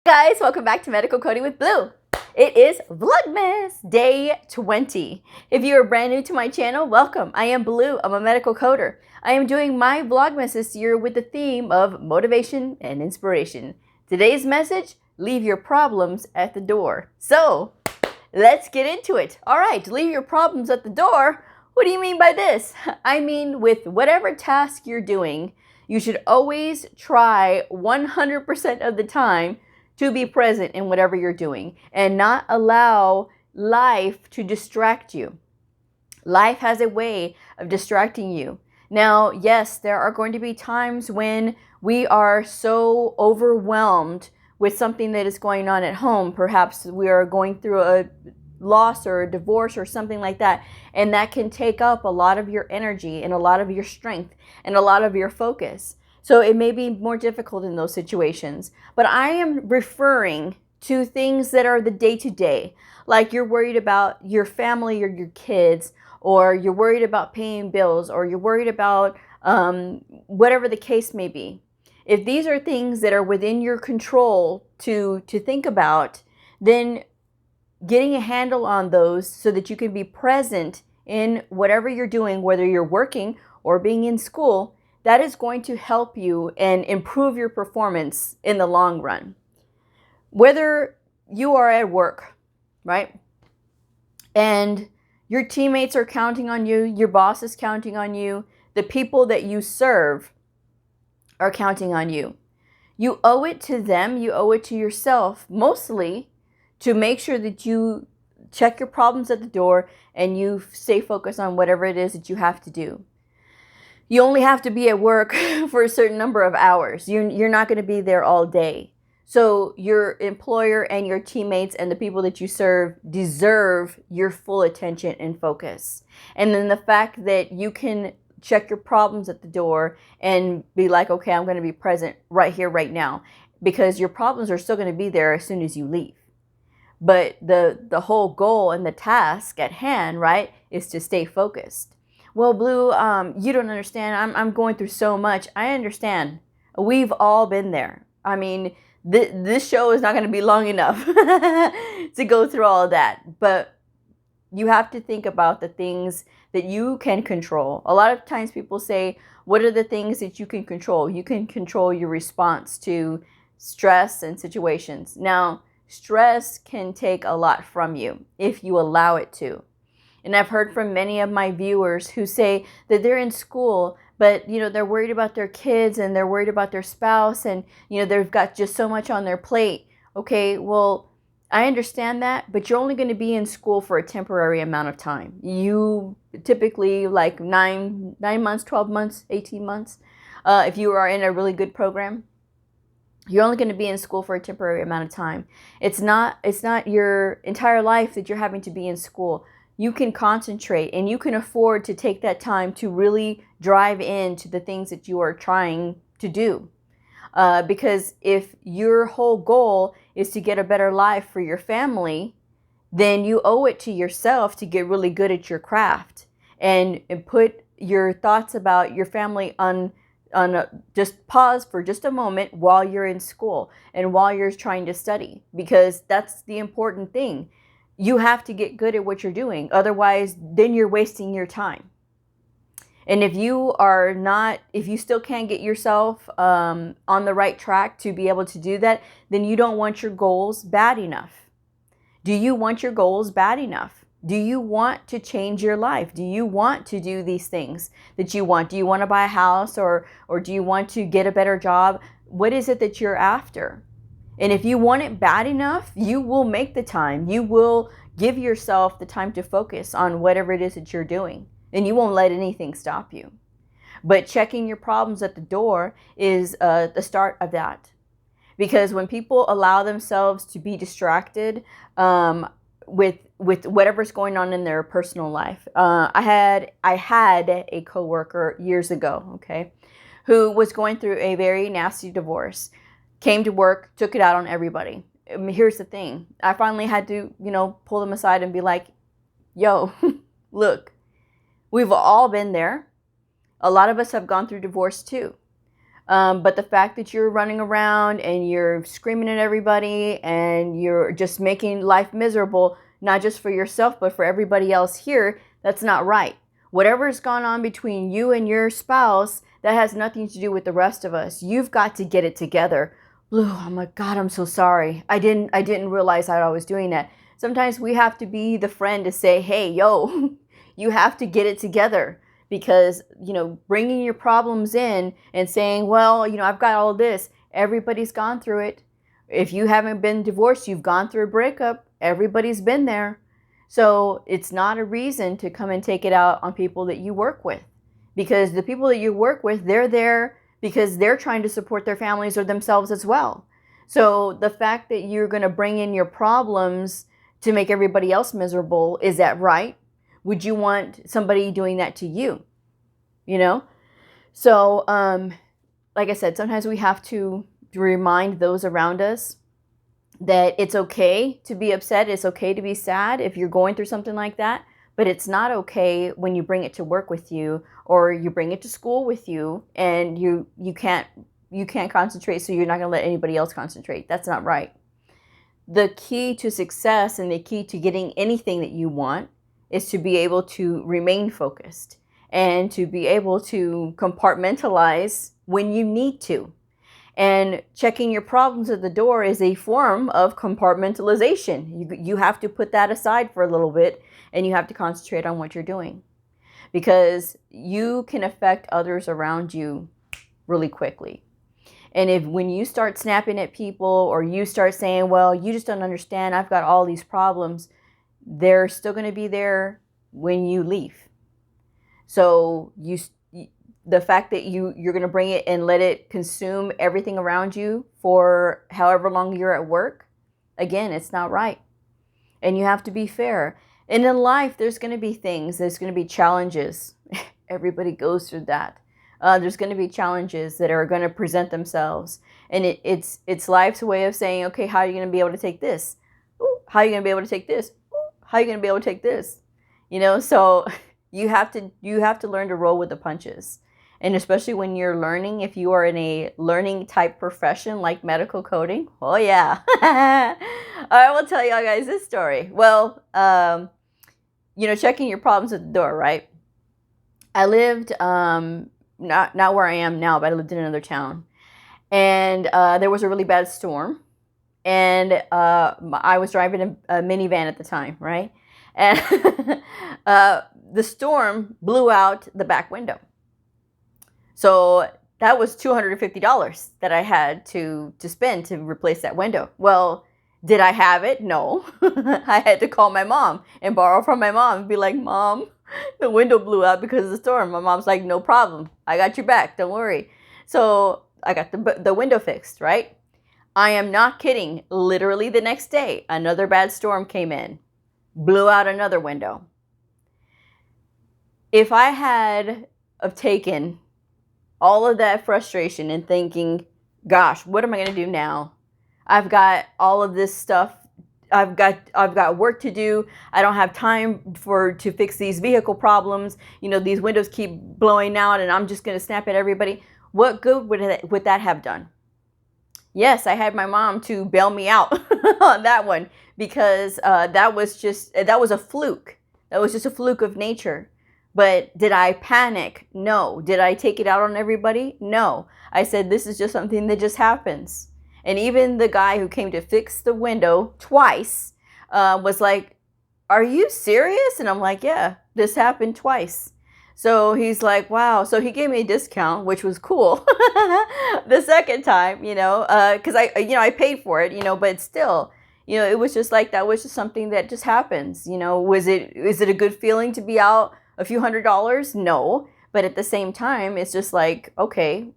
Guys, welcome back to Medical Coding with Blue. It is Vlogmas Day 20. If you are brand new to my channel, welcome. I am Blue. I'm a medical coder. I am doing my Vlogmas this year with the theme of motivation and inspiration. Today's message, leave your problems at the door. So, let's get into it. All right, leave your problems at the door. What do you mean by this? I mean, with whatever task you're doing, you should always try 100% of the time to be present in whatever you're doing and not allow life to distract you. Life has a way of distracting you. Now, yes, there are going to be times when we are so overwhelmed with something that is going on at home. Perhaps we are going through a loss or a divorce or something like that, and that can take up a lot of your energy and a lot of your strength and a lot of your focus. So it may be more difficult in those situations. But I am referring to things that are the day-to-day, like you're worried about your family or your kids, or you're worried about paying bills, or you're worried about whatever the case may be. If these are things that are within your control to think about, then getting a handle on those so that you can be present in whatever you're doing, whether you're working or being in school, that is going to help you and improve your performance in the long run. Whether you are at work, right? And your teammates are counting on you, your boss is counting on you, the people that you serve are counting on you. You owe it to them, you owe it to yourself, mostly to make sure that you check your problems at the door and you stay focused on whatever it is that you have to do. You only have to be at work for a certain number of hours. You're not going to be there all day. So your employer and your teammates and the people that you serve deserve your full attention and focus. And then the fact that you can check your problems at the door and be like, okay, I'm going to be present right here, right now, because your problems are still going to be there as soon as you leave. But the whole goal and the task at hand, right, is to stay focused. Well, Blue, you don't understand. I'm going through so much. I understand. We've all been there. I mean, this show is not going to be long enough to go through all of that. But you have to think about the things that you can control. A lot of times people say, what are the things that you can control? You can control your response to stress and situations. Now, stress can take a lot from you if you allow it to. And I've heard from many of my viewers who say that they're in school, but they're worried about their kids and they're worried about their spouse, and they've got just so much on their plate. Okay, well, I understand that, but you're only going to be in school for a temporary amount of time. You typically like 9 months, 12 months, 18 months. If you are in a really good program, you're only going to be in school for a temporary amount of time. It's not your entire life that you're having to be in school. You can concentrate and you can afford to take that time to really drive into the things that you are trying to do. Because if your whole goal is to get a better life for your family, then you owe it to yourself to get really good at your craft and put your thoughts about your family on just pause for just a moment while you're in school and while you're trying to study, because that's the important thing. You have to get good at what you're doing. Otherwise, then you're wasting your time. And if you still can't get yourself on the right track to be able to do that, then you don't want your goals bad enough. Do you want your goals bad enough? Do you want to change your life? Do you want to do these things that you want? Do you want to buy a house or do you want to get a better job? What is it that you're after? And if you want it bad enough, you will make the time. You will give yourself the time to focus on whatever it is that you're doing. And you won't let anything stop you. But checking your problems at the door is the start of that. Because when people allow themselves to be distracted with whatever's going on in their personal life. I had a coworker years ago, okay, who was going through a very nasty divorce. Came to work, took it out on everybody. I mean, here's the thing. I finally had to, pull them aside and be like, yo, look, we've all been there. A lot of us have gone through divorce too. But the fact that you're running around and you're screaming at everybody and you're just making life miserable, not just for yourself, but for everybody else here, that's not right. Whatever's gone on between you and your spouse, that has nothing to do with the rest of us. You've got to get it together. Blue, oh my God, I'm so sorry. I didn't realize I was doing that. Sometimes we have to be the friend to say, hey, yo, you have to get it together. Because, bringing your problems in and saying, well, I've got all this. Everybody's gone through it. If you haven't been divorced, you've gone through a breakup. Everybody's been there. So it's not a reason to come and take it out on people that you work with. Because the people that you work with, they're there because they're trying to support their families or themselves as well. So the fact that you're going to bring in your problems to make everybody else miserable, is that right? Would you want somebody doing that to you? So, like I said, sometimes we have to remind those around us that it's okay to be upset. It's okay to be sad if you're going through something like that. But it's not okay when you bring it to work with you or you bring it to school with you and you can't concentrate, so you're not going to let anybody else concentrate. That's not right. The key to success and the key to getting anything that you want is to be able to remain focused and to be able to compartmentalize when you need to. And checking your problems at the door is a form of compartmentalization. You have to put that aside for a little bit and you have to concentrate on what you're doing, because you can affect others around you really quickly. And when you start snapping at people or you start saying, well, you just don't understand, I've got all these problems, they're still going to be there when you leave. So the fact that you're going to bring it and let it consume everything around you for however long you're at work, again, it's not right. And you have to be fair. And in life, there's going to be things, there's going to be challenges. Everybody goes through that. There's going to be challenges that are going to present themselves. And it's life's way of saying, okay, how are you going to be able to take this? Ooh, how are you going to be able to take this? Ooh, how are you going to be able to take this? So you have to learn to roll with the punches. And especially when you're learning, if you are in a learning type profession like medical coding, oh yeah. I will tell y'all guys this story. Well, checking your problems at the door, right? I lived, not where I am now, but I lived in another town. And there was a really bad storm. And I was driving a minivan at the time, right? And the storm blew out the back window. So that was $250 that I had to spend to replace that window. Well, did I have it? No. I had to call my mom and borrow from my mom and be like, Mom, the window blew out because of the storm. My mom's like, no problem. I got your back. Don't worry. So I got the window fixed, right? I am not kidding. Literally the next day, another bad storm came in, blew out another window. If I had taken all of that frustration and thinking, gosh, what am I going to do now? I've got all of this stuff. I've got work to do. I don't have time to fix these vehicle problems. These windows keep blowing out and I'm just going to snap at everybody. What good would that have done? Yes, I had my mom to bail me out on that one, because that was a fluke. That was just a fluke of nature. But did I panic? No. Did I take it out on everybody? No. I said, this is just something that just happens. And even the guy who came to fix the window twice was like, are you serious? And I'm like, yeah, this happened twice. So he's like, wow. So he gave me a discount, which was cool. The second time, because I paid for it, but still, it was just like, that was just something that just happens. Is it a good feeling to be out a few $100s? No. But at the same time, it's just like, okay.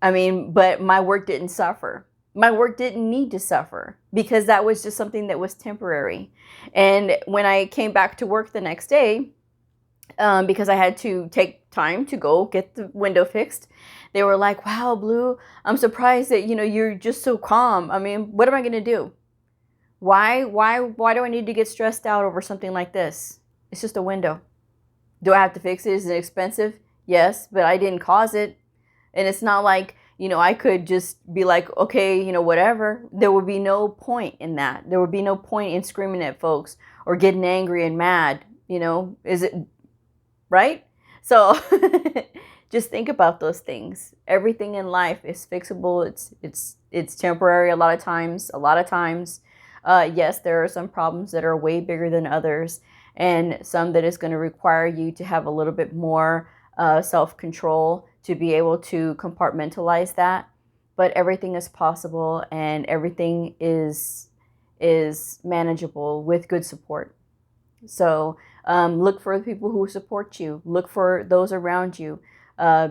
But my work didn't suffer. My work didn't need to suffer, because that was just something that was temporary. And when I came back to work the next day, because I had to take time to go get the window fixed, they were like, wow, Blue, I'm surprised that, you're just so calm. What am I going to do? Why do I need to get stressed out over something like this? It's just a window. Do I have to fix it? Is it expensive? Yes, but I didn't cause it. And it's not like, you know, I could just be like, okay, you know, whatever. There would be no point in that. There would be no point in screaming at folks or getting angry and mad, you know, is it right? So just think about those things. Everything in life is fixable. It's temporary a lot of times. Yes, there are some problems that are way bigger than others, and some that is going to require you to have a little bit more self-control to be able to compartmentalize that. But everything is possible, and everything is manageable with good support. So look for the people who support you. Look for those around you.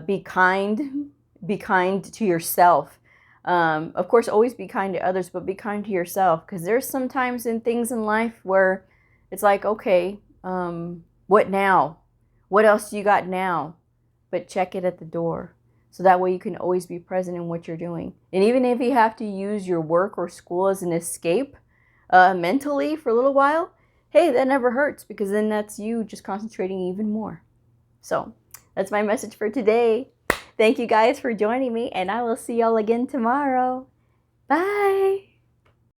Be kind. Be kind to yourself. Of course, always be kind to others, but be kind to yourself, because there's sometimes in things in life where it's like, okay, what now? What else do you got now? But check it at the door. So that way you can always be present in what you're doing. And even if you have to use your work or school as an escape mentally for a little while, hey, that never hurts, because then that's you just concentrating even more. So that's my message for today. Thank you guys for joining me, and I will see y'all again tomorrow. Bye.